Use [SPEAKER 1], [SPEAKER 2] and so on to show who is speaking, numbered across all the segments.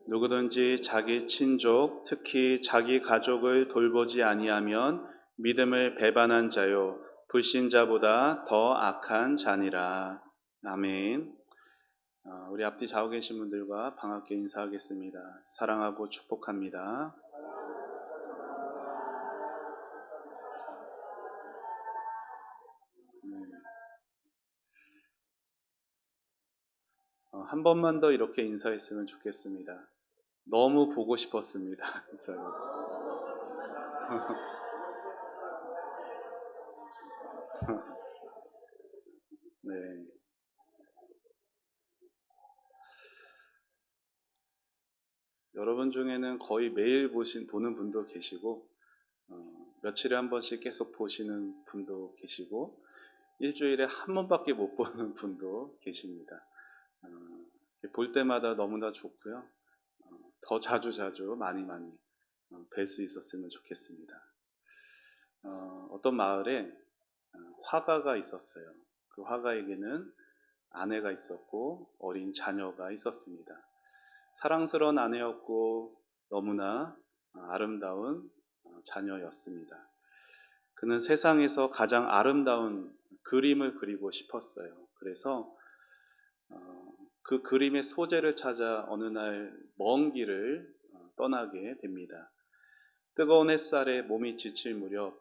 [SPEAKER 1] 누구든지 자기 친족, 특히 자기 가족을 돌보지 아니하면 믿음을 배반한 자요 불신자보다 더 악한 자니라. 아멘. 우리 앞뒤 좌우 계신 분들과 반갑게 인사하겠습니다. 사랑하고 축복합니다. 한 번만 더 이렇게 인사했으면 좋겠습니다. 너무 보고 싶었습니다. 인사요. 네. 여러분 중에는 거의 매일 보는 분도 계시고, 며칠에 한 번씩 계속 보시는 분도 계시고, 일주일에 한 번밖에 못 보는 분도 계십니다. 볼 때마다 너무나 좋고요. 더 자주 많이 뵐 수 있었으면 좋겠습니다. 어떤 마을에 화가가 있었어요. 그 화가에게는 아내가 있었고 어린 자녀가 있었습니다. 사랑스러운 아내였고 너무나 아름다운 자녀였습니다. 그는 세상에서 가장 아름다운 그림을 그리고 싶었어요. 그래서 그 그림의 소재를 찾아 어느 날 먼 길을 떠나게 됩니다. 뜨거운 햇살에 몸이 지칠 무렵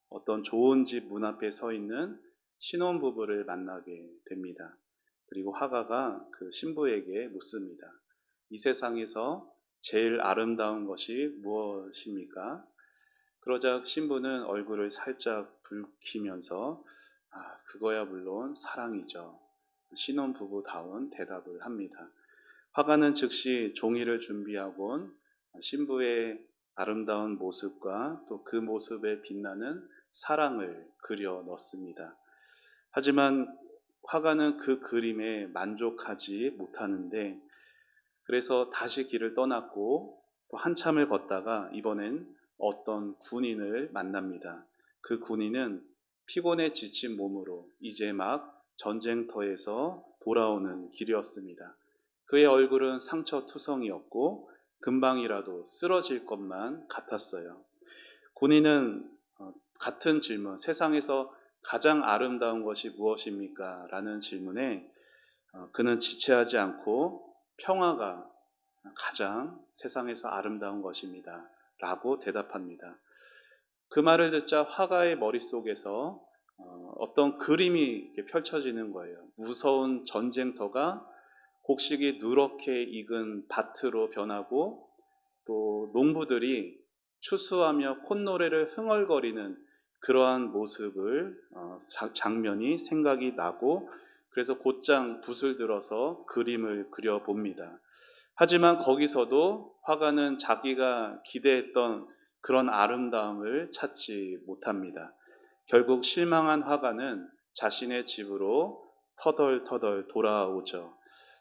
[SPEAKER 1] 어떤 좋은 집 문 앞에 서 있는 신혼부부를 만나게 됩니다. 그리고 화가가 그 신부에게 묻습니다. 이 세상에서 제일 아름다운 것이 무엇입니까? 그러자 신부는 얼굴을 살짝 붉히면서 그거야 물론 사랑이죠. 신혼부부다운 대답을 합니다. 화가는 즉시 종이를 준비하곤 신부의 아름다운 모습과 또 그 모습에 빛나는 사랑을 그려 넣습니다. 하지만 화가는 그 그림에 만족하지 못하는데 그래서 다시 길을 떠났고 또 한참을 걷다가 이번엔 어떤 군인을 만납니다. 그 군인은 피곤에 지친 몸으로 이제 막 전쟁터에서 돌아오는 길이었습니다. 그의 얼굴은 상처투성이었고 금방이라도 쓰러질 것만 같았어요. 군인은 같은 질문, 세상에서 가장 아름다운 것이 무엇입니까? 라는 질문에 그는 지체하지 않고 평화가 가장 세상에서 아름다운 것입니다. 라고 대답합니다. 그 말을 듣자 화가의 머릿속에서 어떤 그림이 펼쳐지는 거예요. 무서운 전쟁터가 곡식이 누렇게 익은 밭으로 변하고 또 농부들이 추수하며 콧노래를 흥얼거리는 그러한 모습을 장면이 생각이 나고 그래서 곧장 붓을 들어서 그림을 그려봅니다. 하지만 거기서도 화가는 자기가 기대했던 그런 아름다움을 찾지 못합니다. 결국 실망한 화가는 자신의 집으로 터덜터덜 돌아오죠.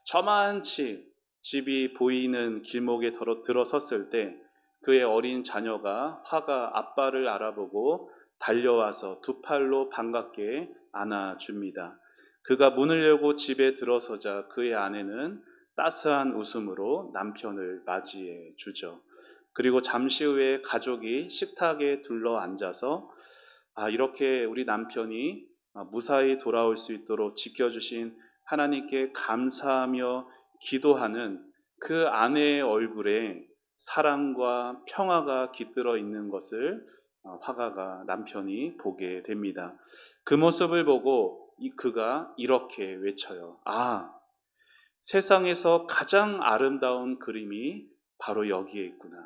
[SPEAKER 1] 저만치 집이 보이는 길목에 들어섰을 때 그의 어린 자녀가 화가 아빠를 알아보고 달려와서 두 팔로 반갑게 안아줍니다. 그가 문을 열고 집에 들어서자 그의 아내는 따스한 웃음으로 남편을 맞이해 주죠. 그리고 잠시 후에 가족이 식탁에 둘러 앉아서 이렇게 우리 남편이 무사히 돌아올 수 있도록 지켜주신 하나님께 감사하며 기도하는 그 아내의 얼굴에 사랑과 평화가 깃들어 있는 것을 화가가 남편이 보게 됩니다. 그 모습을 보고 그가 이렇게 외쳐요. 세상에서 가장 아름다운 그림이 바로 여기에 있구나.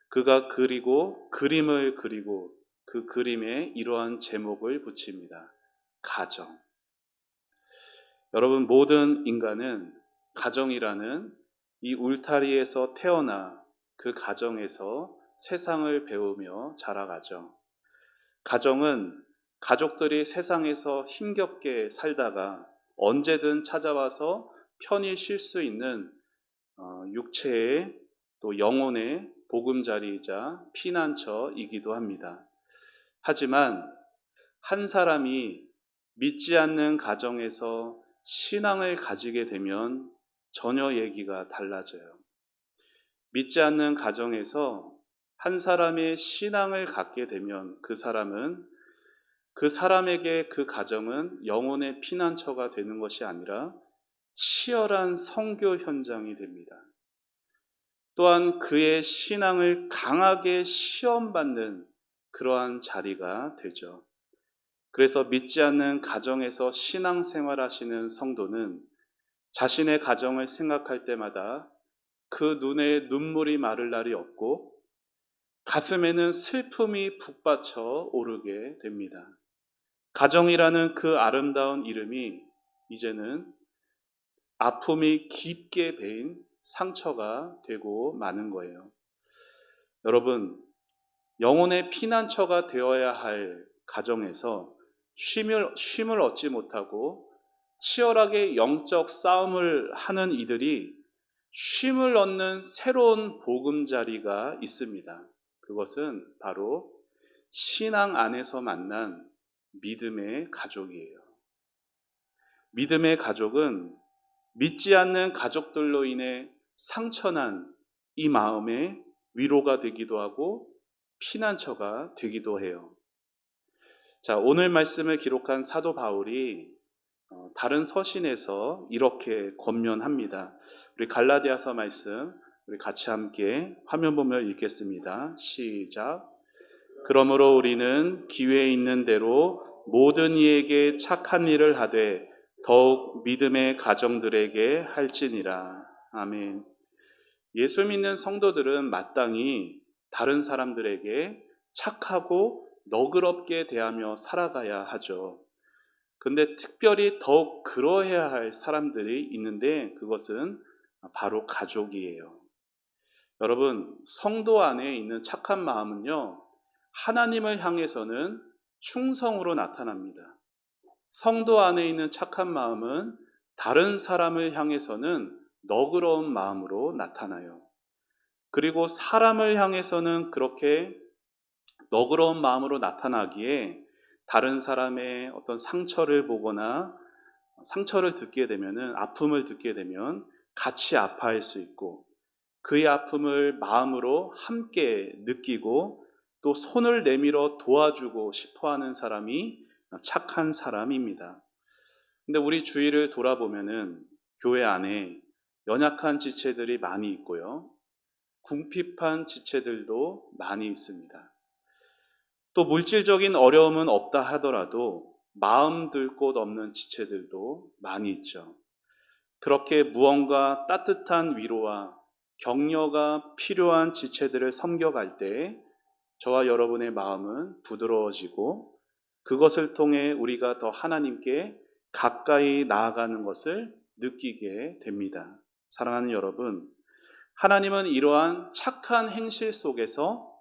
[SPEAKER 1] 그가 그림을 그리고 그 그림에 이러한 제목을 붙입니다. 가정. 여러분, 모든 인간은 가정이라는 이 울타리에서 태어나 그 가정에서 세상을 배우며 자라가죠. 가정은 가족들이 세상에서 힘겹게 살다가 언제든 찾아와서 편히 쉴 수 있는 육체의 또 영혼의 보금자리이자 피난처이기도 합니다. 하지만 한 사람이 믿지 않는 가정에서 신앙을 가지게 되면 전혀 얘기가 달라져요. 믿지 않는 가정에서 한 사람의 신앙을 갖게 되면 그 사람에게 그 가정은 영혼의 피난처가 되는 것이 아니라 치열한 선교 현장이 됩니다. 또한 그의 신앙을 강하게 시험받는 그러한 자리가 되죠. 그래서 믿지 않는 가정에서 신앙생활 하시는 성도는 자신의 가정을 생각할 때마다 그 눈에 눈물이 마를 날이 없고 가슴에는 슬픔이 북받쳐 오르게 됩니다. 가정이라는 그 아름다운 이름이 이제는 아픔이 깊게 배인 상처가 되고 마는 거예요. 여러분, 영혼의 피난처가 되어야 할 가정에서 쉼을 얻지 못하고 치열하게 영적 싸움을 하는 이들이 쉼을 얻는 새로운 보금자리가 있습니다. 그것은 바로 신앙 안에서 만난 믿음의 가족이에요. 믿음의 가족은 믿지 않는 가족들로 인해 상처난 이 마음에 위로가 되기도 하고 피난처가 되기도 해요. 자, 오늘 말씀을 기록한 사도 바울이 다른 서신에서 이렇게 권면합니다. 우리 갈라디아서 말씀 우리 같이 함께 화면 보며 읽겠습니다. 시작. 그러므로 우리는 기회 있는 대로 모든 이에게 착한 일을 하되 더욱 믿음의 가정들에게 할지니라. 아멘. 예수 믿는 성도들은 마땅히 다른 사람들에게 착하고 너그럽게 대하며 살아가야 하죠. 근데 특별히 더욱 그러해야 할 사람들이 있는데 그것은 바로 가족이에요. 여러분, 성도 안에 있는 착한 마음은요, 하나님을 향해서는 충성으로 나타납니다. 성도 안에 있는 착한 마음은 다른 사람을 향해서는 너그러운 마음으로 나타나요. 그리고 사람을 향해서는 그렇게 너그러운 마음으로 나타나기에 다른 사람의 어떤 상처를 보거나 상처를 듣게 되면은 아픔을 듣게 되면 같이 아파할 수 있고 그의 아픔을 마음으로 함께 느끼고 또 손을 내밀어 도와주고 싶어하는 사람이 착한 사람입니다. 근데 우리 주위를 돌아보면은 교회 안에 연약한 지체들이 많이 있고요. 궁핍한 지체들도 많이 있습니다. 또 물질적인 어려움은 없다 하더라도 마음 들 곳 없는 지체들도 많이 있죠. 그렇게 무언가 따뜻한 위로와 격려가 필요한 지체들을 섬겨갈 때 저와 여러분의 마음은 부드러워지고 그것을 통해 우리가 더 하나님께 가까이 나아가는 것을 느끼게 됩니다. 사랑하는 여러분, 하나님은 이러한 착한 행실 속에서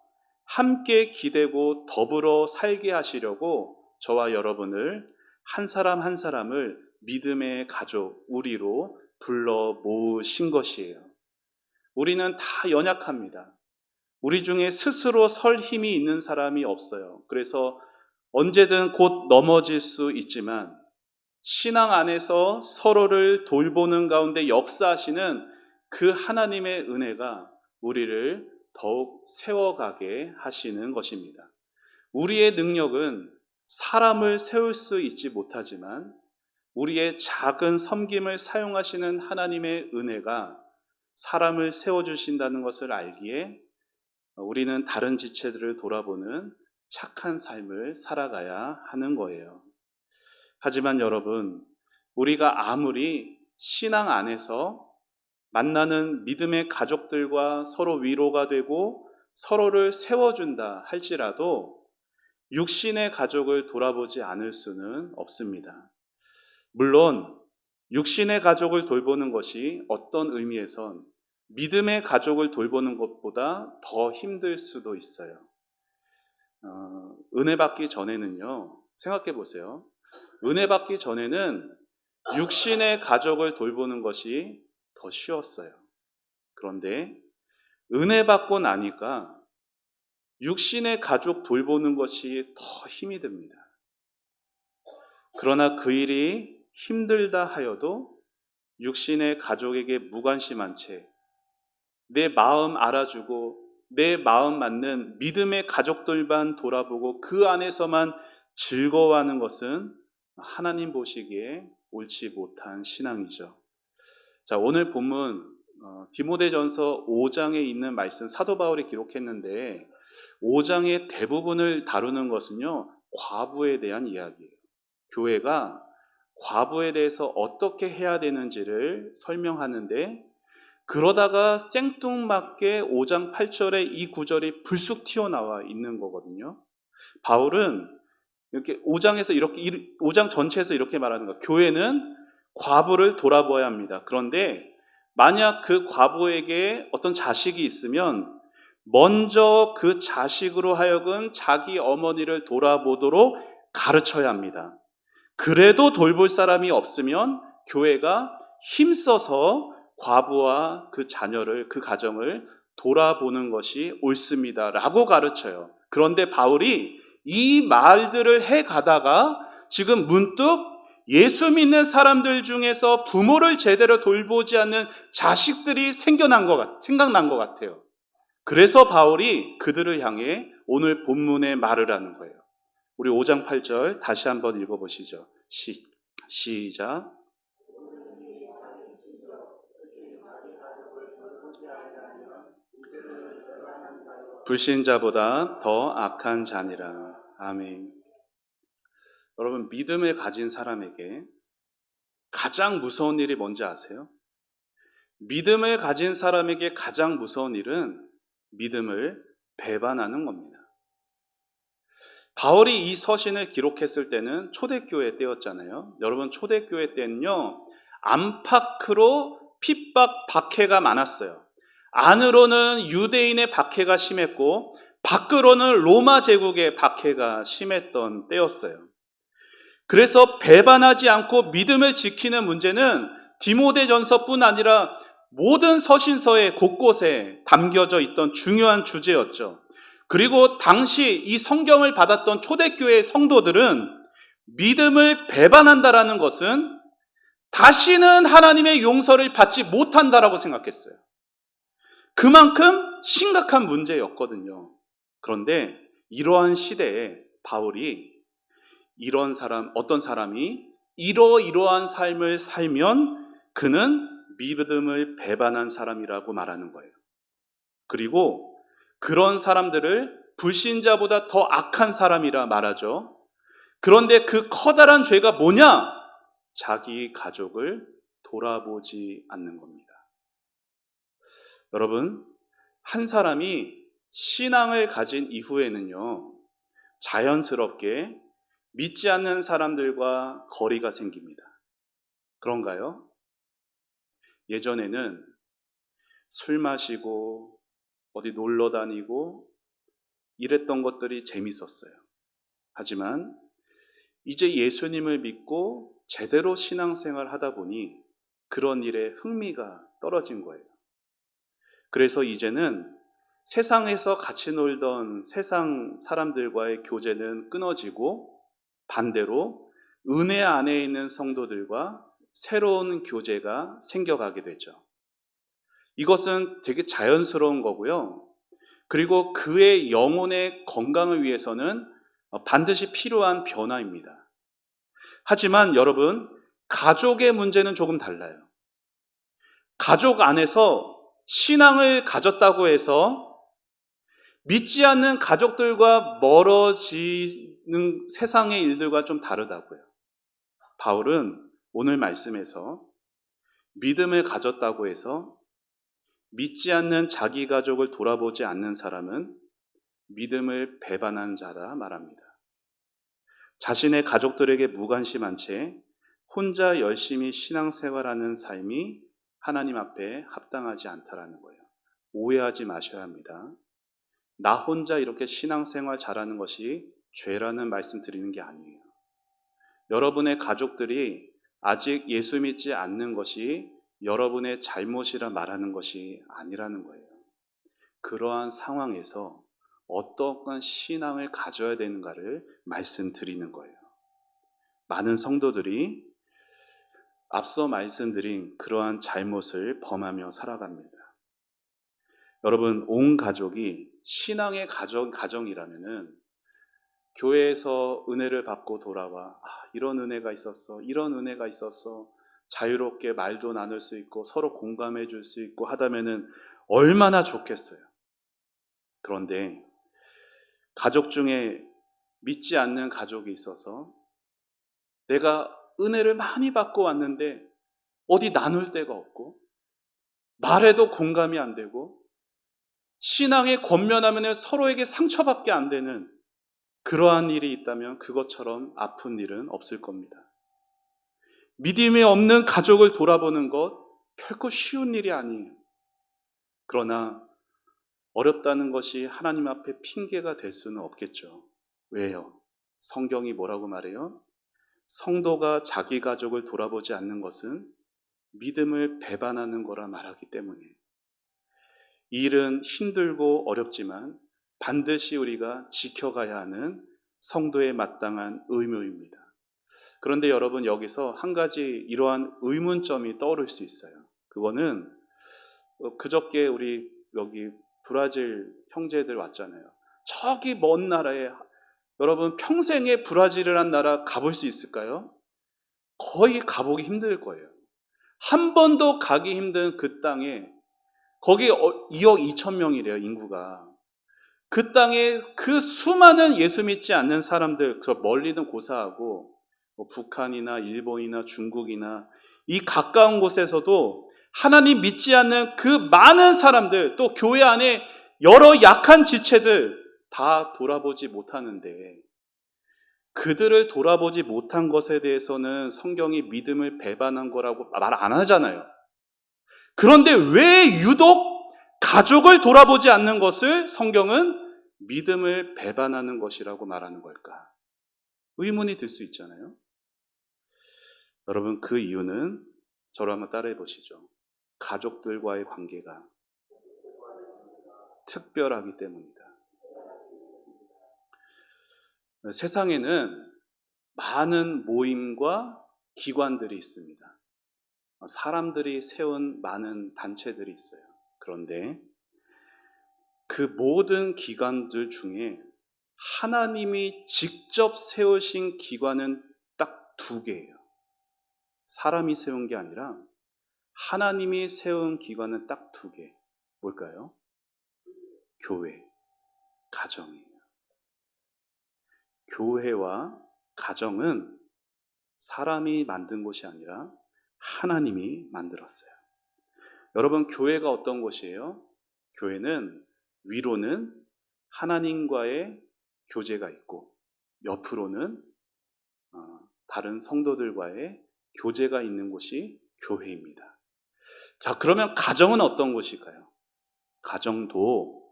[SPEAKER 1] 함께 기대고 더불어 살게 하시려고 저와 여러분을 한 사람 한 사람을 믿음의 가족, 우리로 불러 모으신 것이에요. 우리는 다 연약합니다. 우리 중에 스스로 설 힘이 있는 사람이 없어요. 그래서 언제든 곧 넘어질 수 있지만 신앙 안에서 서로를 돌보는 가운데 역사하시는 그 하나님의 은혜가 우리를 더욱 세워가게 하시는 것입니다. 우리의 능력은 사람을 세울 수 있지 못하지만 우리의 작은 섬김을 사용하시는 하나님의 은혜가 사람을 세워주신다는 것을 알기에 우리는 다른 지체들을 돌아보는 착한 삶을 살아가야 하는 거예요. 하지만 여러분, 우리가 아무리 신앙 안에서 만나는 믿음의 가족들과 서로 위로가 되고 서로를 세워준다 할지라도 육신의 가족을 돌아보지 않을 수는 없습니다. 물론 육신의 가족을 돌보는 것이 어떤 의미에선 믿음의 가족을 돌보는 것보다 더 힘들 수도 있어요. 은혜 받기 전에는요, 생각해 보세요. 은혜 받기 전에는 육신의 가족을 돌보는 것이 더 쉬웠어요. 그런데 은혜 받고 나니까 육신의 가족 돌보는 것이 더 힘이 듭니다. 그러나 그 일이 힘들다 하여도 육신의 가족에게 무관심한 채 내 마음 알아주고 내 마음 맞는 믿음의 가족들만 돌아보고 그 안에서만 즐거워하는 것은 하나님 보시기에 옳지 못한 신앙이죠. 자, 오늘 본문 디모데전서 5장에 있는 말씀 사도 바울이 기록했는데 5장의 대부분을 다루는 것은요, 과부에 대한 이야기예요. 교회가 과부에 대해서 어떻게 해야 되는지를 설명하는데, 그러다가 생뚱맞게 5장 8절에 이 구절이 불쑥 튀어나와 있는 거거든요. 바울은 이렇게 5장 전체에서 이렇게 말하는 거예요. 교회는 과부를 돌아보아야 합니다. 그런데 만약 그 과부에게 어떤 자식이 있으면 먼저 그 자식으로 하여금 자기 어머니를 돌아보도록 가르쳐야 합니다. 그래도 돌볼 사람이 없으면 교회가 힘써서 과부와 그 자녀를, 그 가정을 돌아보는 것이 옳습니다 라고 가르쳐요. 그런데 바울이 이 말들을 해 가다가 지금 문득 예수 믿는 사람들 중에서 부모를 제대로 돌보지 않는 자식들이 생각난 것 같아요. 그래서 바울이 그들을 향해 오늘 본문에 말을 하는 거예요. 우리 5장 8절 다시 한번 읽어보시죠. 시작. 불신자보다 더 악한 자니라. 아멘. 여러분, 믿음을 가진 사람에게 가장 무서운 일이 뭔지 아세요? 믿음을 가진 사람에게 가장 무서운 일은 믿음을 배반하는 겁니다. 바울이 이 서신을 기록했을 때는 초대교회 때였잖아요. 여러분, 초대교회 때는요, 안팎으로 핍박, 박해가 많았어요. 안으로는 유대인의 박해가 심했고 밖으로는 로마 제국의 박해가 심했던 때였어요. 그래서 배반하지 않고 믿음을 지키는 문제는 디모데전서뿐 아니라 모든 서신서에 곳곳에 담겨져 있던 중요한 주제였죠. 그리고 당시 이 성경을 받았던 초대교회 성도들은 믿음을 배반한다라는 것은 다시는 하나님의 용서를 받지 못한다라고 생각했어요. 그만큼 심각한 문제였거든요. 그런데 이러한 시대에 바울이 어떤 사람이 이러이러한 삶을 살면 그는 믿음을 배반한 사람이라고 말하는 거예요. 그리고 그런 사람들을 불신자보다 더 악한 사람이라 말하죠. 그런데 그 커다란 죄가 뭐냐? 자기 가족을 돌아보지 않는 겁니다. 여러분, 한 사람이 신앙을 가진 이후에는요, 자연스럽게 믿지 않는 사람들과 거리가 생깁니다. 그런가요? 예전에는 술 마시고 어디 놀러 다니고 이랬던 것들이 재밌었어요. 하지만 이제 예수님을 믿고 제대로 신앙생활 하다 보니 그런 일에 흥미가 떨어진 거예요. 그래서 이제는 세상에서 같이 놀던 세상 사람들과의 교제는 끊어지고 반대로 은혜 안에 있는 성도들과 새로운 교제가 생겨가게 되죠. 이것은 되게 자연스러운 거고요. 그리고 그의 영혼의 건강을 위해서는 반드시 필요한 변화입니다. 하지만 여러분, 가족의 문제는 조금 달라요. 가족 안에서 신앙을 가졌다고 해서 믿지 않는 가족들과 멀어지는 세상의 일들과 좀 다르다고요. 바울은 오늘 말씀에서 믿음을 가졌다고 해서 믿지 않는 자기 가족을 돌아보지 않는 사람은 믿음을 배반한 자라 말합니다. 자신의 가족들에게 무관심한 채 혼자 열심히 신앙생활하는 삶이 하나님 앞에 합당하지 않다라는 거예요. 오해하지 마셔야 합니다. 나 혼자 이렇게 신앙생활 잘하는 것이 죄라는 말씀 드리는 게 아니에요. 여러분의 가족들이 아직 예수 믿지 않는 것이 여러분의 잘못이라 말하는 것이 아니라는 거예요. 그러한 상황에서 어떠한 신앙을 가져야 되는가를 말씀드리는 거예요. 많은 성도들이 앞서 말씀드린 그러한 잘못을 범하며 살아갑니다. 여러분, 온 가족이 신앙의 가정이라면은 교회에서 은혜를 받고 돌아와, 이런 은혜가 있었어, 이런 은혜가 있었어, 자유롭게 말도 나눌 수 있고 서로 공감해 줄 수 있고 하다면은 얼마나 좋겠어요. 그런데 가족 중에 믿지 않는 가족이 있어서 내가 은혜를 많이 받고 왔는데 어디 나눌 데가 없고 말해도 공감이 안 되고 신앙의 권면하면 서로에게 상처받게 안 되는 그러한 일이 있다면 그것처럼 아픈 일은 없을 겁니다. 믿음이 없는 가족을 돌아보는 것 결코 쉬운 일이 아니에요. 그러나 어렵다는 것이 하나님 앞에 핑계가 될 수는 없겠죠. 왜요? 성경이 뭐라고 말해요? 성도가 자기 가족을 돌아보지 않는 것은 믿음을 배반하는 거라 말하기 때문에 이 일은 힘들고 어렵지만 반드시 우리가 지켜가야 하는 성도의 마땅한 의무입니다. 그런데 여러분, 여기서 한 가지 이러한 의문점이 떠오를 수 있어요. 그거는 그저께 우리 여기 브라질 형제들 왔잖아요. 저기 먼 나라에, 여러분 평생에 브라질이라는 나라 가볼 수 있을까요? 거의 가보기 힘들 거예요. 한 번도 가기 힘든 그 땅에, 거기 2억 2천 명이래요, 인구가. 그 땅에 그 수많은 예수 믿지 않는 사람들, 저 멀리는 고사하고 북한이나 일본이나 중국이나 이 가까운 곳에서도 하나님 믿지 않는 그 많은 사람들, 또 교회 안에 여러 약한 지체들 다 돌아보지 못하는데, 그들을 돌아보지 못한 것에 대해서는 성경이 믿음을 배반한 거라고 말 안 하잖아요. 그런데 왜 유독 가족을 돌아보지 않는 것을 성경은 믿음을 배반하는 것이라고 말하는 걸까? 의문이 들 수 있잖아요. 여러분, 그 이유는 저를 한번 따라해 보시죠. 가족들과의 관계가 특별하기 때문이다. 세상에는 많은 모임과 기관들이 있습니다. 사람들이 세운 많은 단체들이 있어요. 그런데 그 모든 기관들 중에 하나님이 직접 세우신 기관은 딱 두 개예요. 사람이 세운 게 아니라 하나님이 세운 기관은 딱 두 개. 뭘까요? 교회, 가정이에요. 교회와 가정은 사람이 만든 것이 아니라 하나님이 만들었어요. 여러분, 교회가 어떤 곳이에요? 교회는 위로는 하나님과의 교제가 있고 옆으로는 다른 성도들과의 교제가 있는 곳이 교회입니다. 자, 그러면 가정은 어떤 곳일까요? 가정도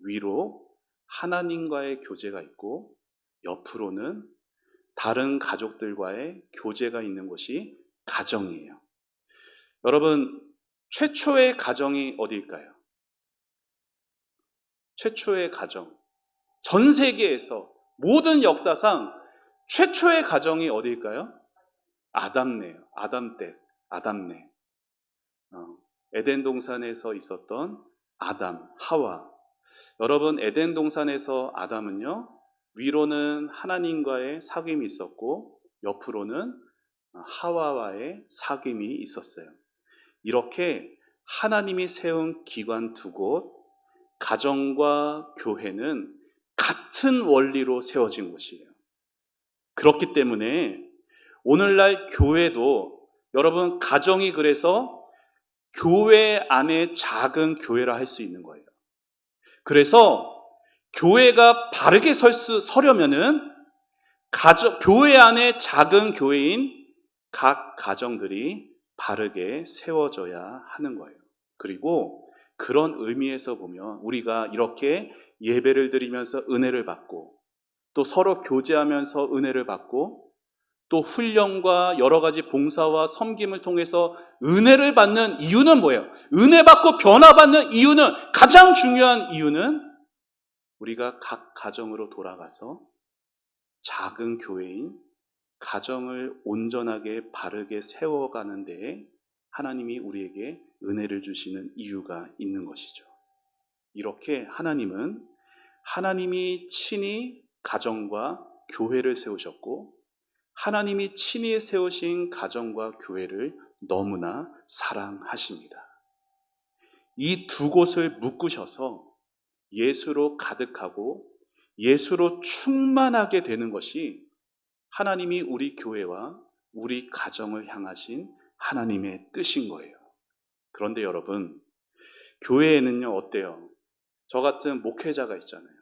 [SPEAKER 1] 위로 하나님과의 교제가 있고 옆으로는 다른 가족들과의 교제가 있는 곳이 가정이에요. 여러분, 최초의 가정이 어디일까요? 최초의 가정, 전 세계에서 모든 역사상 최초의 가정이 어디일까요? 아담네요. 아담네. 에덴 동산에서 있었던 아담, 하와. 여러분, 에덴 동산에서 아담은요, 위로는 하나님과의 사귐이 있었고 옆으로는 하와와의 사귐이 있었어요. 이렇게 하나님이 세운 기관 두 곳, 가정과 교회는 같은 원리로 세워진 곳이에요. 그렇기 때문에 오늘날 교회도, 여러분, 가정이 그래서 교회 안에 작은 교회라 할 수 있는 거예요. 그래서 교회가 바르게 서려면은 교회 안에 작은 교회인 각 가정들이 바르게 세워져야 하는 거예요. 그리고 그런 의미에서 보면 우리가 이렇게 예배를 드리면서 은혜를 받고 또 서로 교제하면서 은혜를 받고 또 훈련과 여러 가지 봉사와 섬김을 통해서 은혜를 받는 이유는 뭐예요? 은혜 받고 변화받는 이유는, 가장 중요한 이유는 우리가 각 가정으로 돌아가서 작은 교회인 가정을 온전하게 바르게 세워가는 데에 하나님이 우리에게 은혜를 주시는 이유가 있는 것이죠. 이렇게 하나님은 하나님이 친히 가정과 교회를 세우셨고 하나님이 친히 세우신 가정과 교회를 너무나 사랑하십니다. 이 두 곳을 묶으셔서 예수로 가득하고 예수로 충만하게 되는 것이 하나님이 우리 교회와 우리 가정을 향하신 하나님의 뜻인 거예요. 그런데 여러분, 교회에는요, 어때요? 저 같은 목회자가 있잖아요.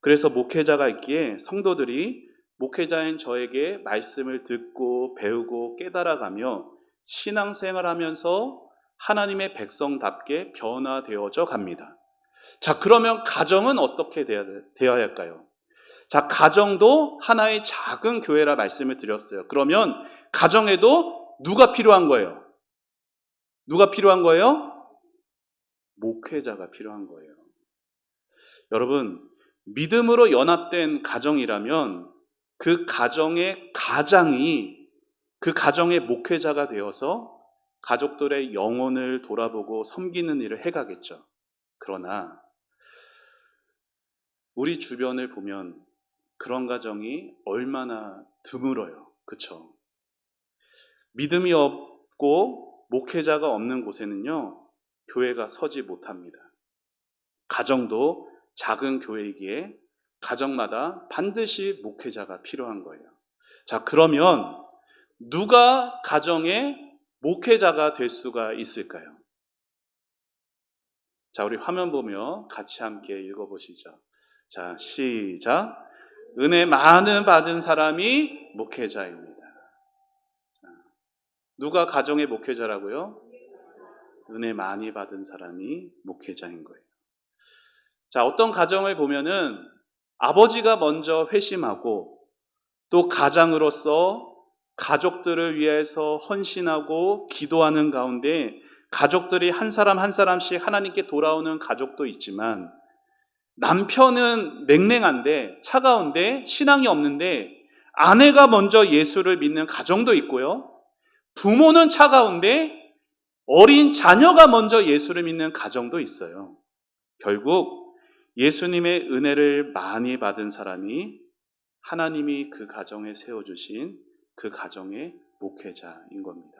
[SPEAKER 1] 그래서 목회자가 있기에 성도들이 목회자인 저에게 말씀을 듣고 배우고 깨달아가며 신앙생활하면서 하나님의 백성답게 변화되어져 갑니다. 자, 그러면 가정은 어떻게 되어야 할까요? 자, 가정도 하나의 작은 교회라 말씀을 드렸어요. 그러면 가정에도 누가 필요한 거예요? 누가 필요한 거예요? 목회자가 필요한 거예요. 여러분, 믿음으로 연합된 가정이라면 그 가정의 가장이 그 가정의 목회자가 되어서 가족들의 영혼을 돌아보고 섬기는 일을 해가겠죠. 그러나 우리 주변을 보면 그런 가정이 얼마나 드물어요. 그렇죠? 믿음이 없고 목회자가 없는 곳에는요, 교회가 서지 못합니다. 가정도 작은 교회이기에 가정마다 반드시 목회자가 필요한 거예요. 자, 그러면 누가 가정의 목회자가 될 수가 있을까요? 자, 우리 화면 보며 같이 함께 읽어보시죠. 자, 시작. 은혜 많은 받은 사람이 목회자입니다. 누가 가정의 목회자라고요? 은혜 많이 받은 사람이 목회자인 거예요. 자, 어떤 가정을 보면은 아버지가 먼저 회심하고 또 가장으로서 가족들을 위해서 헌신하고 기도하는 가운데 가족들이 한 사람 한 사람씩 하나님께 돌아오는 가족도 있지만 남편은 냉랭한데 차가운데 신앙이 없는데 아내가 먼저 예수를 믿는 가정도 있고요. 부모는 차가운데 어린 자녀가 먼저 예수를 믿는 가정도 있어요. 결국 예수님의 은혜를 많이 받은 사람이 하나님이 그 가정에 세워주신 그 가정의 목회자인 겁니다.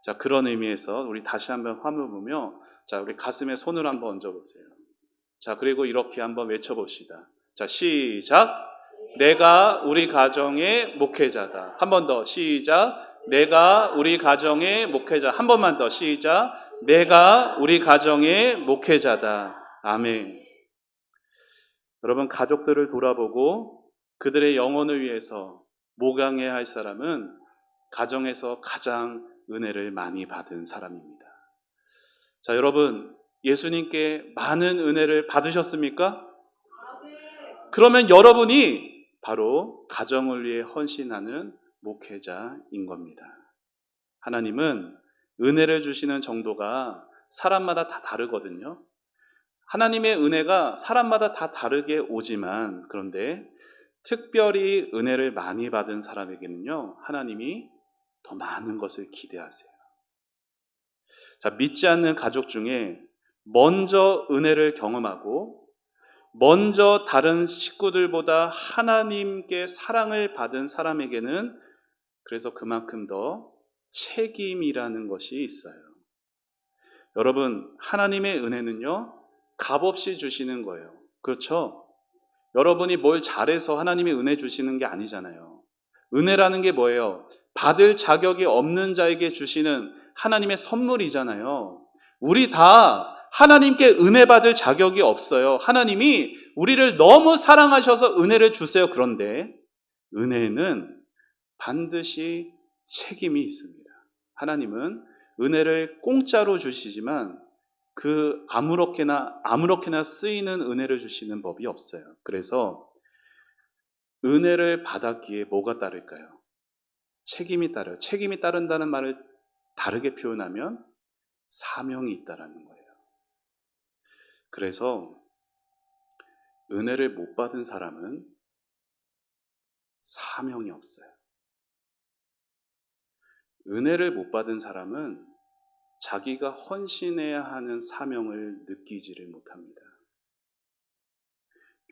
[SPEAKER 1] 자, 그런 의미에서 우리 다시 한번 화면 보며 자, 우리 가슴에 손을 한번 얹어보세요. 자, 그리고 이렇게 한번 외쳐봅시다. 자, 시작. 내가 우리 가정의 목회자다. 한 번 더 시작. 내가 우리 가정의 목회자. 한 번만 더 시작. 내가 우리 가정의 목회자다. 아멘. 여러분, 가족들을 돌아보고 그들의 영혼을 위해서 목양해야 할 사람은 가정에서 가장 은혜를 많이 받은 사람입니다. 자, 여러분, 예수님께 많은 은혜를 받으셨습니까? 그러면 여러분이 바로 가정을 위해 헌신하는 목회자인 겁니다. 하나님은 은혜를 주시는 정도가 사람마다 다 다르거든요. 하나님의 은혜가 사람마다 다 다르게 오지만 그런데 특별히 은혜를 많이 받은 사람에게는요, 하나님이 더 많은 것을 기대하세요. 자, 믿지 않는 가족 중에 먼저 은혜를 경험하고 먼저 다른 식구들보다 하나님께 사랑을 받은 사람에게는 그래서 그만큼 더 책임이라는 것이 있어요. 여러분, 하나님의 은혜는요, 값없이 주시는 거예요. 그렇죠? 여러분이 뭘 잘해서 하나님이 은혜 주시는 게 아니잖아요. 은혜라는 게 뭐예요? 받을 자격이 없는 자에게 주시는 하나님의 선물이잖아요. 우리 다 하나님께 은혜 받을 자격이 없어요. 하나님이 우리를 너무 사랑하셔서 은혜를 주세요. 그런데 은혜는 반드시 책임이 있습니다. 하나님은 은혜를 공짜로 주시지만 그 아무렇게나 쓰이는 은혜를 주시는 법이 없어요. 그래서 은혜를 받았기에 뭐가 따를까요? 책임이 따라요. 책임이 따른다는 말을 다르게 표현하면 사명이 있다라는 거예요. 그래서 은혜를 못 받은 사람은 사명이 없어요. 은혜를 못 받은 사람은 자기가 헌신해야 하는 사명을 느끼지를 못합니다.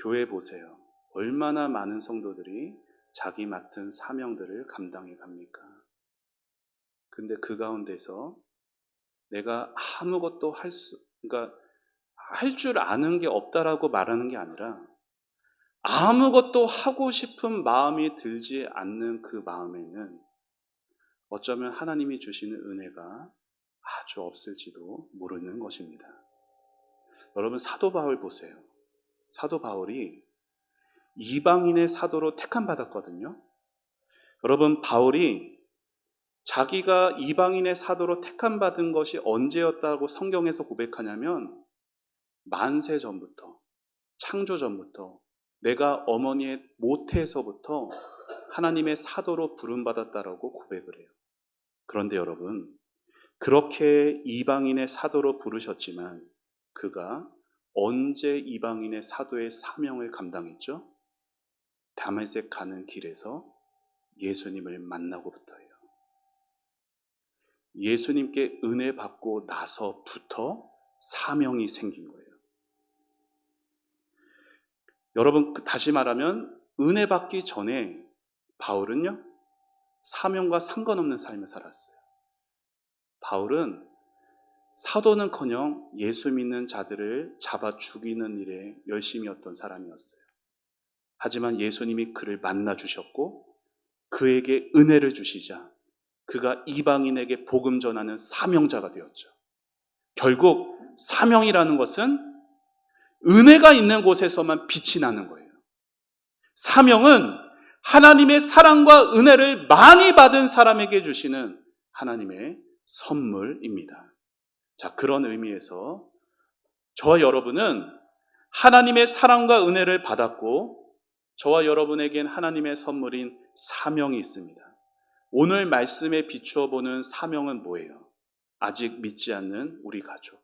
[SPEAKER 1] 교회 보세요. 얼마나 많은 성도들이 자기 맡은 사명들을 감당해 갑니까? 근데 그 가운데서 내가 아무것도 그러니까 할 줄 아는 게 없다라고 말하는 게 아니라 아무것도 하고 싶은 마음이 들지 않는 그 마음에는 어쩌면 하나님이 주시는 은혜가 아주 없을지도 모르는 것입니다. 여러분, 사도 바울 보세요. 사도 바울이 이방인의 사도로 택함 받았거든요. 여러분, 바울이 자기가 이방인의 사도로 택함 받은 것이 언제였다고 성경에서 고백하냐면 만세 전부터, 창조 전부터, 내가 어머니의 모태에서부터 하나님의 사도로 부름받았다라고 고백을 해요. 그런데 여러분, 그렇게 이방인의 사도로 부르셨지만 그가 언제 이방인의 사도의 사명을 감당했죠? 다메섹 가는 길에서 예수님을 만나고부터예요. 예수님께 은혜 받고 나서부터 사명이 생긴 거예요. 여러분, 다시 말하면 은혜 받기 전에 바울은요, 사명과 상관없는 삶을 살았어요. 바울은 사도는커녕 예수 믿는 자들을 잡아 죽이는 일에 열심이었던 사람이었어요. 하지만 예수님이 그를 만나 주셨고 그에게 은혜를 주시자 그가 이방인에게 복음 전하는 사명자가 되었죠. 결국 사명이라는 것은 은혜가 있는 곳에서만 빛이 나는 거예요. 사명은 하나님의 사랑과 은혜를 많이 받은 사람에게 주시는 하나님의 선물입니다. 자, 그런 의미에서 저와 여러분은 하나님의 사랑과 은혜를 받았고 저와 여러분에겐 하나님의 선물인 사명이 있습니다. 오늘 말씀에 비추어 보는 사명은 뭐예요? 아직 믿지 않는 우리 가족,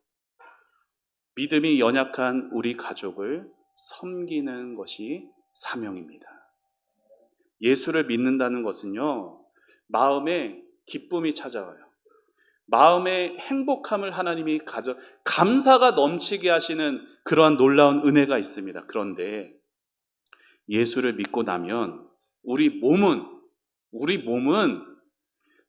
[SPEAKER 1] 믿음이 연약한 우리 가족을 섬기는 것이 사명입니다. 예수를 믿는다는 것은요, 마음에 기쁨이 찾아와요. 마음의 행복함을 하나님이 감사가 넘치게 하시는 그러한 놀라운 은혜가 있습니다. 그런데 예수를 믿고 나면 우리 몸은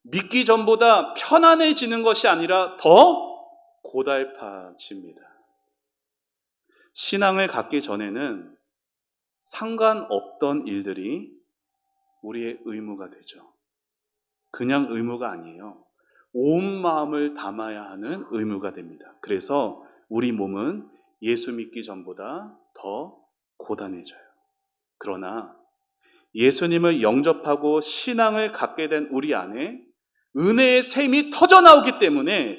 [SPEAKER 1] 믿기 전보다 편안해지는 것이 아니라 더 고달파집니다. 신앙을 갖기 전에는 상관없던 일들이 우리의 의무가 되죠. 그냥 의무가 아니에요. 온 마음을 담아야 하는 의무가 됩니다. 그래서 우리 몸은 예수 믿기 전보다 더 고단해져요. 그러나 예수님을 영접하고 신앙을 갖게 된 우리 안에 은혜의 샘이 터져나오기 때문에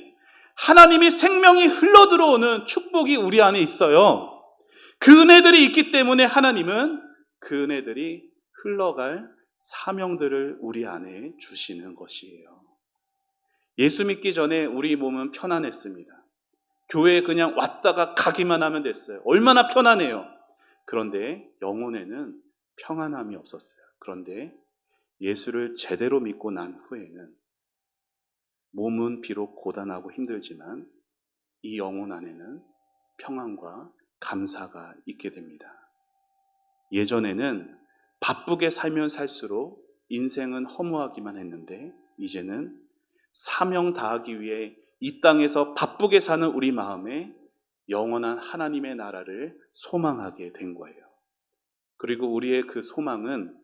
[SPEAKER 1] 하나님의 생명이 흘러들어오는 축복이 우리 안에 있어요. 그 은혜들이 있기 때문에 하나님은 그 은혜들이 흘러갈 사명들을 우리 안에 주시는 것이에요. 예수 믿기 전에 우리 몸은 편안했습니다. 교회에 그냥 왔다가 가기만 하면 됐어요. 얼마나 편안해요. 그런데 영혼에는 평안함이 없었어요. 그런데 예수를 제대로 믿고 난 후에는 몸은 비록 고단하고 힘들지만 이 영혼 안에는 평안과 감사가 있게 됩니다. 예전에는 바쁘게 살면 살수록 인생은 허무하기만 했는데 이제는 사명 다하기 위해 이 땅에서 바쁘게 사는 우리 마음에 영원한 하나님의 나라를 소망하게 된 거예요. 그리고 우리의 그 소망은,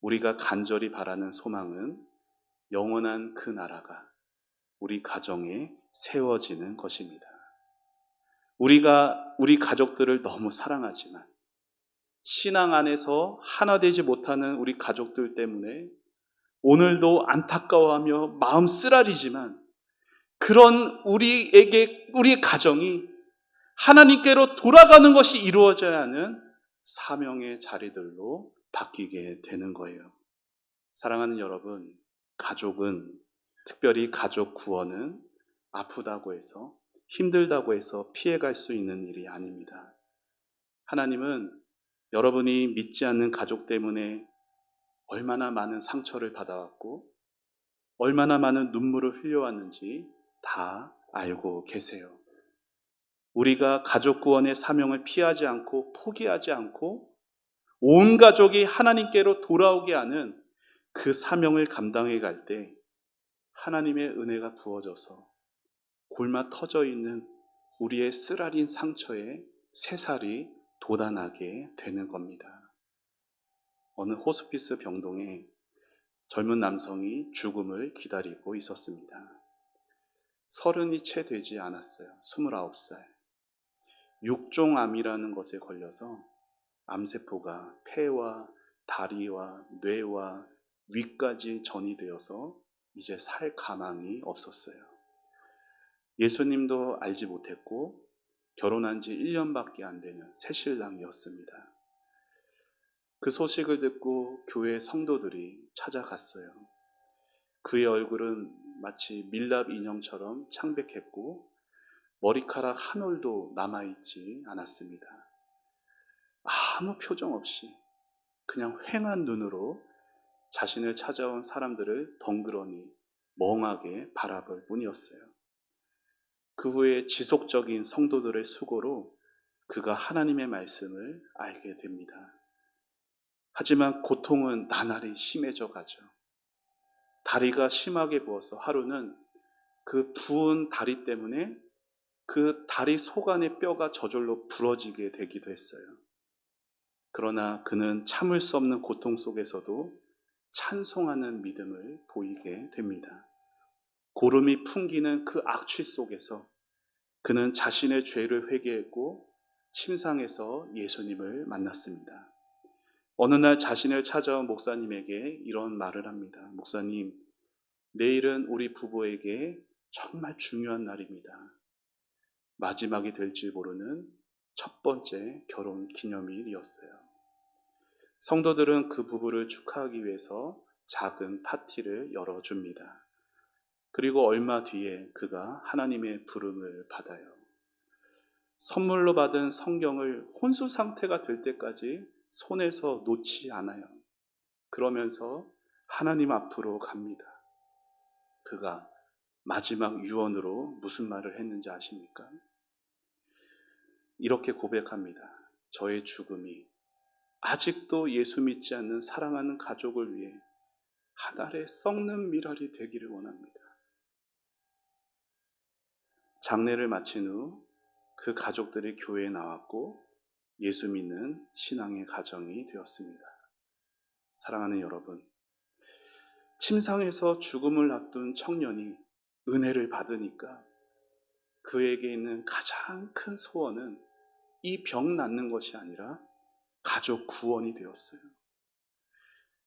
[SPEAKER 1] 우리가 간절히 바라는 소망은 영원한 그 나라가 우리 가정에 세워지는 것입니다. 우리가 우리 가족들을 너무 사랑하지만 신앙 안에서 하나 되지 못하는 우리 가족들 때문에 오늘도 안타까워하며 마음 쓰라리지만 그런 우리의 가정이 하나님께로 돌아가는 것이 이루어져야 하는 사명의 자리들로 바뀌게 되는 거예요. 사랑하는 여러분, 가족은, 특별히 가족 구원은 아프다고 해서, 힘들다고 해서 피해갈 수 있는 일이 아닙니다. 하나님은 여러분이 믿지 않는 가족 때문에 얼마나 많은 상처를 받아왔고 얼마나 많은 눈물을 흘려왔는지 다 알고 계세요. 우리가 가족 구원의 사명을 피하지 않고 포기하지 않고 온 가족이 하나님께로 돌아오게 하는 그 사명을 감당해 갈 때 하나님의 은혜가 부어져서 골마 터져 있는 우리의 쓰라린 상처에 새살이 돋아나게 되는 겁니다. 어느 호스피스 병동에 젊은 남성이 죽음을 기다리고 있었습니다. 30이 채 되지 않았어요. 29살. 육종암이라는 것에 걸려서 암세포가 폐와 다리와 뇌와 위까지 전이 되어서 이제 살 가망이 없었어요. 예수님도 알지 못했고 결혼한 지 1년밖에 안 되는 새신랑이었습니다. 그 소식을 듣고 교회 성도들이 찾아갔어요. 그의 얼굴은 마치 밀랍 인형처럼 창백했고 머리카락 한 올도 남아있지 않았습니다. 아무 표정 없이 그냥 휑한 눈으로 자신을 찾아온 사람들을 덩그러니 멍하게 바라볼 뿐이었어요. 그 후에 지속적인 성도들의 수고로 그가 하나님의 말씀을 알게 됩니다. 하지만 고통은 나날이 심해져 가죠. 다리가 심하게 부어서 하루는 그 부은 다리 때문에 그 다리 속 안의 뼈가 저절로 부러지게 되기도 했어요. 그러나 그는 참을 수 없는 고통 속에서도 찬송하는 믿음을 보이게 됩니다. 고름이 풍기는 그 악취 속에서 그는 자신의 죄를 회개했고 침상에서 예수님을 만났습니다. 어느 날 자신을 찾아온 목사님에게 이런 말을 합니다. 목사님, 내일은 우리 부부에게 정말 중요한 날입니다. 마지막이 될지 모르는 첫 번째 결혼 기념일이었어요. 성도들은 그 부부를 축하하기 위해서 작은 파티를 열어줍니다. 그리고 얼마 뒤에 그가 하나님의 부름을 받아요. 선물로 받은 성경을 혼수 상태가 될 때까지 손에서 놓지 않아요. 그러면서 하나님 앞으로 갑니다. 그가 마지막 유언으로 무슨 말을 했는지 아십니까? 이렇게 고백합니다. 저의 죽음이 아직도 예수 믿지 않는 사랑하는 가족을 위해 한 알의 썩는 미랄이 되기를 원합니다. 장례를 마친 후 그 가족들이 교회에 나왔고 예수 믿는 신앙의 가정이 되었습니다. 사랑하는 여러분, 침상에서 죽음을 앞둔 청년이 은혜를 받으니까 그에게 있는 가장 큰 소원은 이 병 낫는 것이 아니라 가족 구원이 되었어요.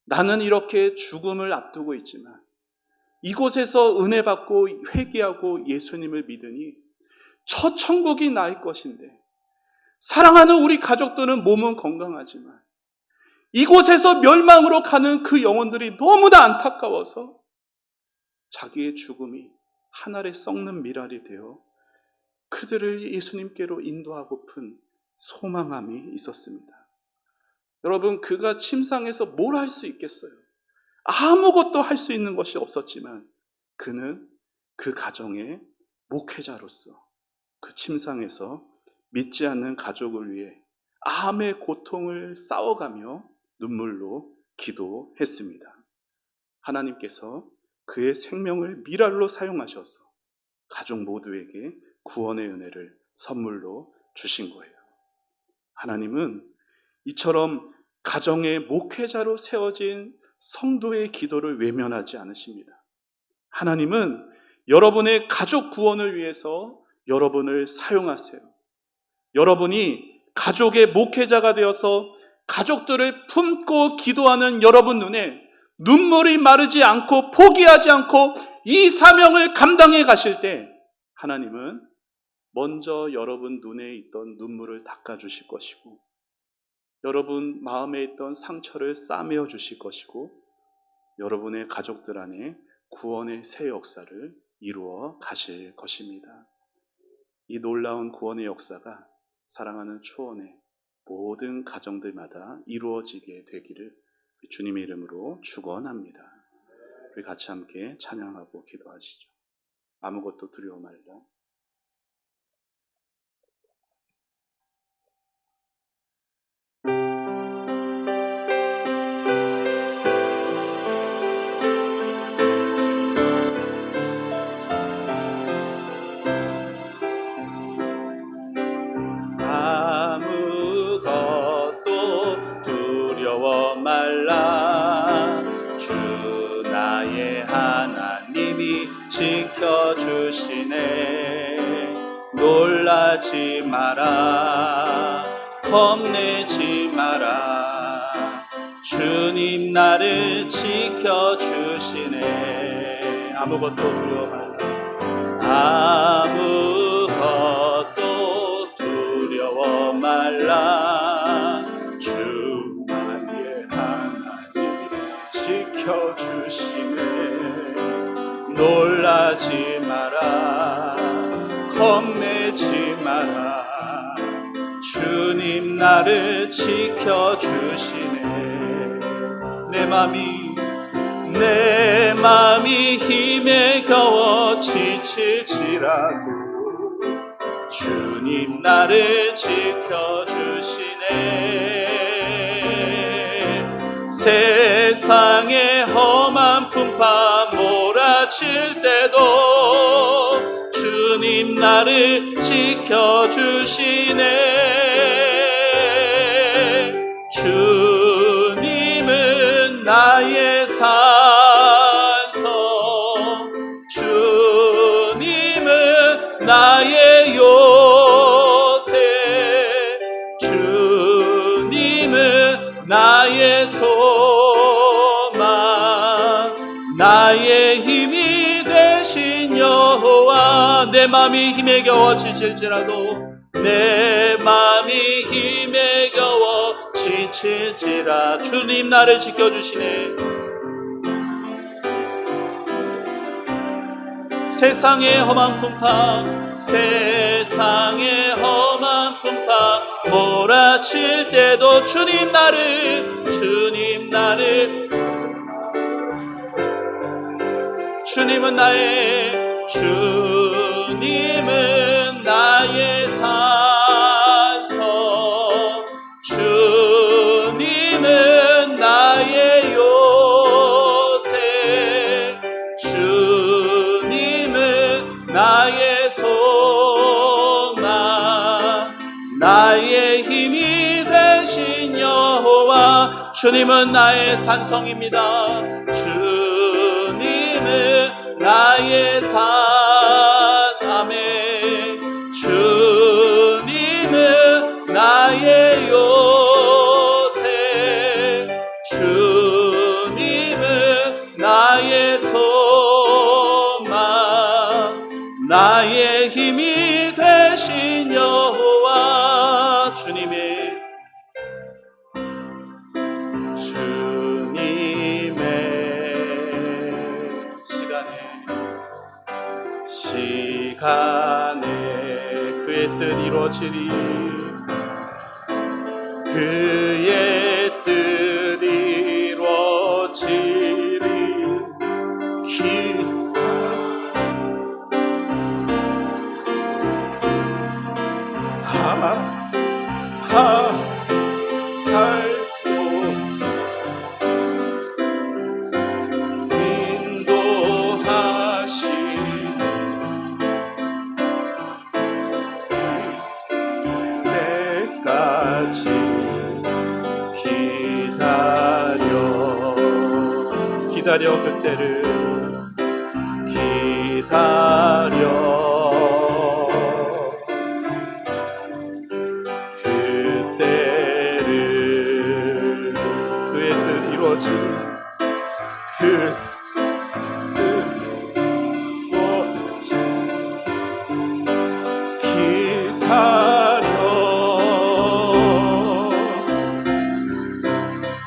[SPEAKER 1] 나는 이렇게 죽음을 앞두고 있지만 이곳에서 은혜 받고 회개하고 예수님을 믿으니 저 천국이 나을 것인데, 사랑하는 우리 가족들은 몸은 건강하지만 이곳에서 멸망으로 가는 그 영혼들이 너무나 안타까워서 자기의 죽음이 한 알의 썩는 미랄이 되어 그들을 예수님께로 인도하고픈 소망함이 있었습니다. 여러분, 그가 침상에서 뭘 할 수 있겠어요? 아무것도 할 수 있는 것이 없었지만 그는 그 가정의 목회자로서 그 침상에서 믿지 않는 가족을 위해 암의 고통을 싸워가며 눈물로 기도했습니다. 하나님께서 그의 생명을 미랄로 사용하셔서 가족 모두에게 구원의 은혜를 선물로 주신 거예요. 하나님은 이처럼 가정의 목회자로 세워진 성도의 기도를 외면하지 않으십니다. 하나님은 여러분의 가족 구원을 위해서 여러분을 사용하세요. 여러분이 가족의 목회자가 되어서 가족들을 품고 기도하는 여러분 눈에 눈물이 마르지 않고 포기하지 않고 이 사명을 감당해 가실 때 하나님은 먼저 여러분 눈에 있던 눈물을 닦아주실 것이고 여러분 마음에 있던 상처를 싸매어 주실 것이고 여러분의 가족들 안에 구원의 새 역사를 이루어 가실 것입니다. 이 놀라운 구원의 역사가 사랑하는 초원의 모든 가정들마다 이루어지게 되기를 주님의 이름으로 축원합니다. 우리 같이 함께 찬양하고 기도하시죠. 아무것도 두려워 말라. 아무것도 두려워 말라. 주 나의 하나님이 지켜주시네. 놀라지 마라. 겁내지 마라. 주님 나를 지켜주시네. 아무것도 두려워 말라. 아무것도 두려워 말라. 주 나의 하나님 지켜주시네. 놀라지 마라. 겁내지 마라. 주님 나를 지켜주시네. 내 맘이 힘에 겨워 지칠지라도 주님 나를 지켜주시네. 세상의 험한 풍파 몰아칠 때도 주님 나를 지켜주시네. 주님은 나의 산성, 주님은 나의 요새, 주님은 나의 소망, 나의 힘이 되신 여호와. 내 맘이 힘에 겨워 지칠지라도, 내 맘이 힘에 겨워 지칠지라 주님 나를 지켜주시네. 세상의 험한 풍파, 세상의 험한 풍파 몰아칠 때도 주님 나를, 주님은 나의 산성, 주님은 나의 요새, 주님은 나의 소망, 나의 힘이 되신 여호와. 주님은 나의 산성입니다. 주님은 나의 산삼에, 주님은 나의 요새, 주님은 나의 소망, 나의 힘이 되신 여호와. 주님의 시간에 그의 뜻 이루어지리. 그의 뜻 이루어지리. 살도 인도하시니 때까지 기다려 그때를 기다려. 그의 뜻 이루어질 그 뜻 기다려.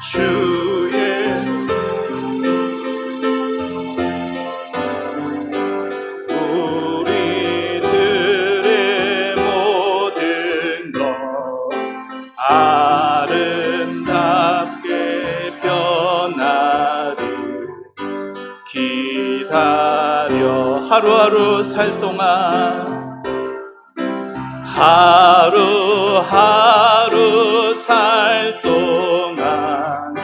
[SPEAKER 1] 주의 하루하루 살 동안, 하루하루 살 동안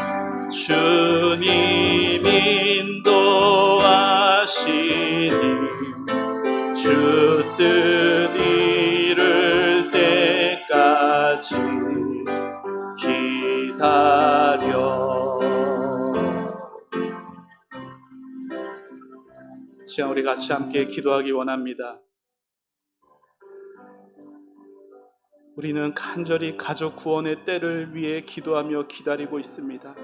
[SPEAKER 1] 주님 인도하시니 주 뜻 이룰 때까지 기다려. 시간 우리 같이 함께 기도하기 원합니다. 우리는 간절히 가족 구원의 때를 위해 기도하며 기다리고 있습니다.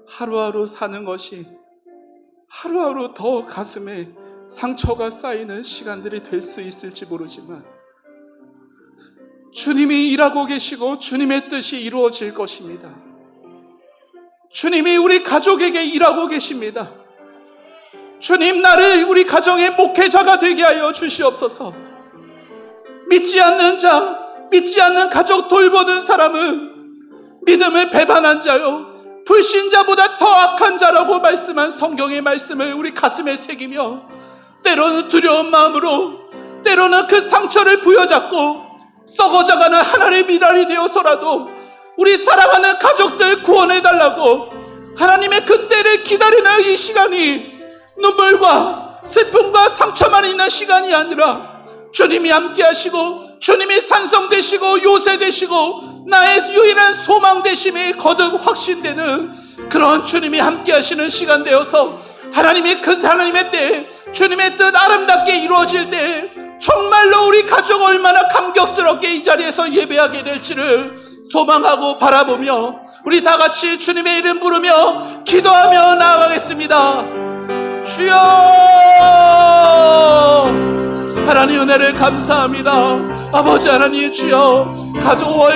[SPEAKER 1] 하루하루 사는 것이 하루하루 더 가슴에 상처가 쌓이는 시간들이 될 수 있을지 모르지만 주님이 일하고 계시고 주님의 뜻이 이루어질 것입니다. 주님이 우리 가족에게 일하고 계십니다. 주님, 나를 우리 가정의 목회자가 되게 하여 주시옵소서. 믿지 않는 자, 믿지 않는 가족 돌보는 사람은 믿음을 배반한 자요, 불신자보다 더 악한 자라고 말씀한 성경의 말씀을 우리 가슴에 새기며 때로는 두려운 마음으로, 때로는 그 상처를 부여잡고 썩어져가는 하나님의 미랄이 되어서라도 우리 사랑하는 가족들 구원해달라고 하나님의 그 때를 기다리는 이 시간이 눈물과 슬픔과 상처만 있는 시간이 아니라 주님이 함께 하시고 주님이 산성 되시고 요새 되시고 나의 유일한 소망 되심이 거듭 확신되는 그런 주님이 함께 하시는 시간 되어서 하나님의 때, 주님의 뜻 아름답게 이루어질 때 정말로 우리 가족 얼마나 감격스럽게 이 자리에서 예배하게 될지를 소망하고 바라보며 우리 다 같이 주님의 이름 부르며 기도하며 나아가겠습니다. 주여, 하나님 은혜를 감사합니다. 아버지 하나님, 주여,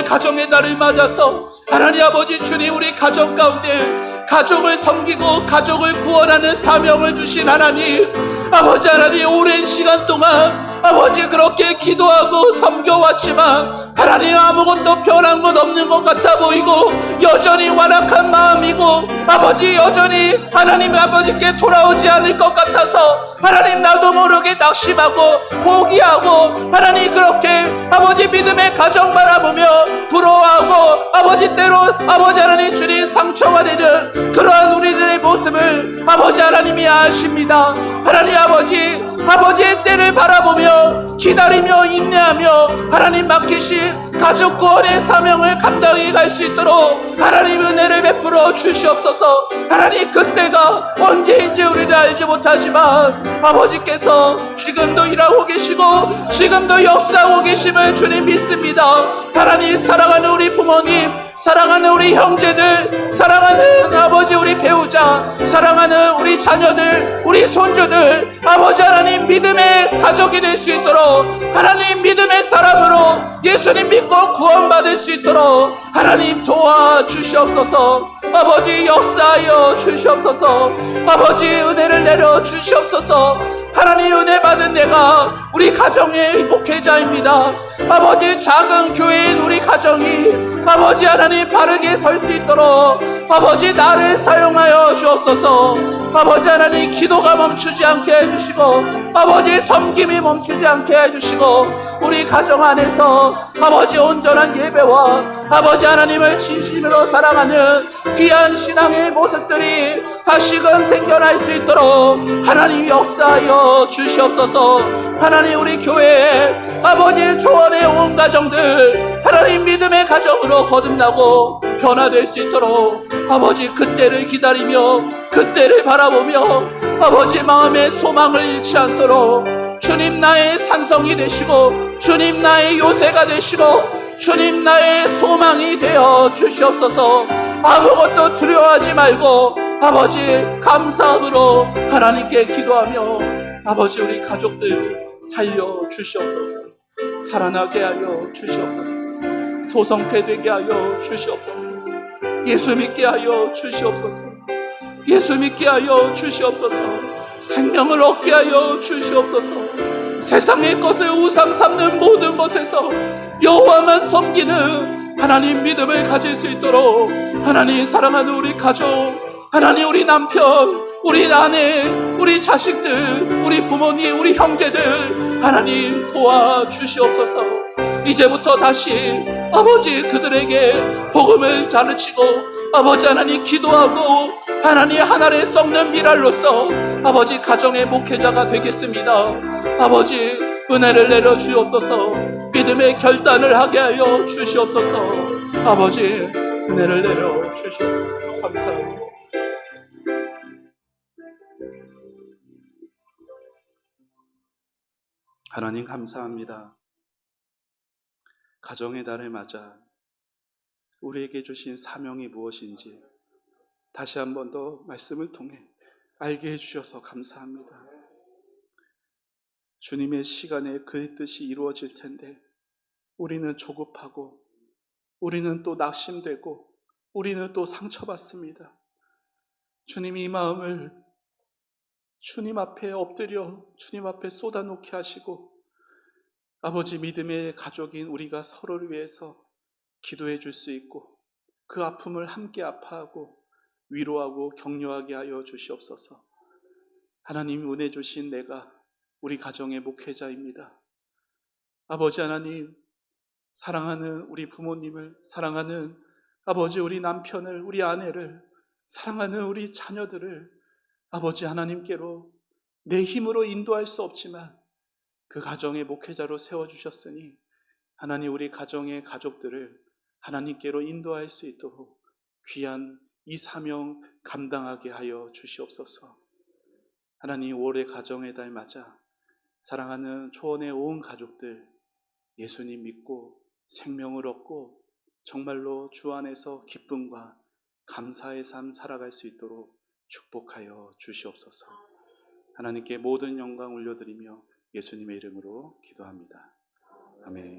[SPEAKER 1] 가정의 날을 맞아서 하나님 아버지 주님, 우리 가정 가운데 가족을 섬기고 가족을 구원하는 사명을 주신 하나님, 아버지 하나님, 오랜 시간 동안 아버지 그렇게 기도하고 섬겨왔지만 하나님 아무것도 변한 것 없는 것 같아 보이고 여전히 완악한 마음이고 아버지 여전히 하나님 아버지께 돌아오지 않을 것 같아서 하나님 나도 모르게 낙심하고 포기하고 하나님 그렇게 아버지 믿음의 가정 바라보며 부러워하고 아버지 때로 아버지 하나님 주님 상처가 되는 그러한 우리들의 모습을 아버지 하나님이 아십니다. 하나님 아버지의 때를 바라보며 기다리며 인내하며 하나님 맡기신 가족 구원의 사명을 감당해 갈 수 있도록 하나님 은혜를 베풀어 주시옵소서. 하나님 그때가 언제인지 우리는 알지 못하지만 아버지께서 지금도 일하고 계시고 지금도 역사하고 계심을 주님 믿습니다. 하나님 사랑하는 우리 부모님, 사랑하는 우리 형제들, 사랑하는 아버지 우리 배우자, 사랑하는 우리 자녀들, 우리 손주들 아버지 하나님 믿음의 가족이 될 수 있도록 하나님 믿음의 사람으로 예수님 믿고 구원받을 수 있도록 하나님 도와주시옵소서. 아버지 역사하여 주시옵소서. 아버지 은혜를 내려 주시옵소서. 하나님 은혜 받은 내가 우리 가정의 목회자입니다. 아버지 작은 교회인 우리 가정이 아버지 하나님 바르게 설 수 있도록 아버지 나를 사용하여 주옵소서. 아버지 하나님 기도가 멈추지 않게 해주시고 아버지 섬김이 멈추지 않게 해주시고 우리 가정 안에서 아버지 온전한 예배와 아버지 하나님을 진심으로 사랑하는 귀한 신앙의 모습들이 다시금 생겨날 수 있도록 하나님 역사하여 주시옵소서. 하나님 우리 교회에 아버지의 조언의 온 가정들 하나님 믿음의 가정으로 거듭나고 변화될 수 있도록 아버지 그때를 기다리며 그때를 바라보며 아버지 마음의 소망을 잃지 않도록 주님 나의 산성이 되시고 주님 나의 요새가 되시고 주님 나의 소망이 되어 주시옵소서. 아무것도 두려워하지 말고 아버지 감사함으로 하나님께 기도하며 아버지 우리 가족들 살려 주시옵소서. 살아나게 하여 주시옵소서. 소성케 되게 하여 주시옵소서. 예수 믿게 하여 주시옵소서. 예수 믿게 하여 주시옵소서. 생명을 얻게 하여 주시옵소서. 세상의 것을 우상 삼는 모든 것에서 여호와만 섬기는 하나님 믿음을 가질 수 있도록 하나님 사랑하는 우리 가족, 하나님 우리 남편, 우리 아내, 우리 자식들, 우리 부모님, 우리 형제들 하나님 도와주시옵소서. 이제부터 다시 아버지 그들에게 복음을 가르치고 아버지 하나님 기도하고 하나님 하나를 썩는 미랄로서 아버지 가정의 목회자가 되겠습니다. 아버지 은혜를 내려 주옵소서. 믿음의 결단을 하게 하여 주시옵소서. 아버지 은혜를 내려 주시옵소서. 감사합니다. 하나님 감사합니다. 가정의 달을 맞아 우리에게 주신 사명이 무엇인지 다시 한 번 더 말씀을 통해 알게 해주셔서 감사합니다. 주님의 시간에 그의 뜻이 이루어질 텐데 우리는 조급하고 우리는 또 낙심되고 우리는 또 상처받습니다. 주님이 이 마음을 주님 앞에 엎드려 주님 앞에 쏟아놓게 하시고 아버지 믿음의 가족인 우리가 서로를 위해서 기도해 줄 수 있고 그 아픔을 함께 아파하고 위로하고 격려하게 하여 주시옵소서. 하나님 은혜 주신 내가 우리 가정의 목회자입니다. 아버지 하나님 사랑하는 우리 부모님을 사랑하는 아버지 우리 남편을 우리 아내를 사랑하는 우리 자녀들을 아버지 하나님께로 내 힘으로 인도할 수 없지만 그 가정의 목회자로 세워주셨으니 하나님 우리 가정의 가족들을 하나님께로 인도할 수 있도록 귀한 이 사명 감당하게 하여 주시옵소서. 하나님 5월의 가정의 달 맞아 사랑하는 초원의 온 가족들 예수님 믿고 생명을 얻고 정말로 주 안에서 기쁨과 감사의 삶 살아갈 수 있도록 축복하여 주시옵소서. 하나님께 모든 영광 올려드리며 예수님의 이름으로 기도합니다. 아멘.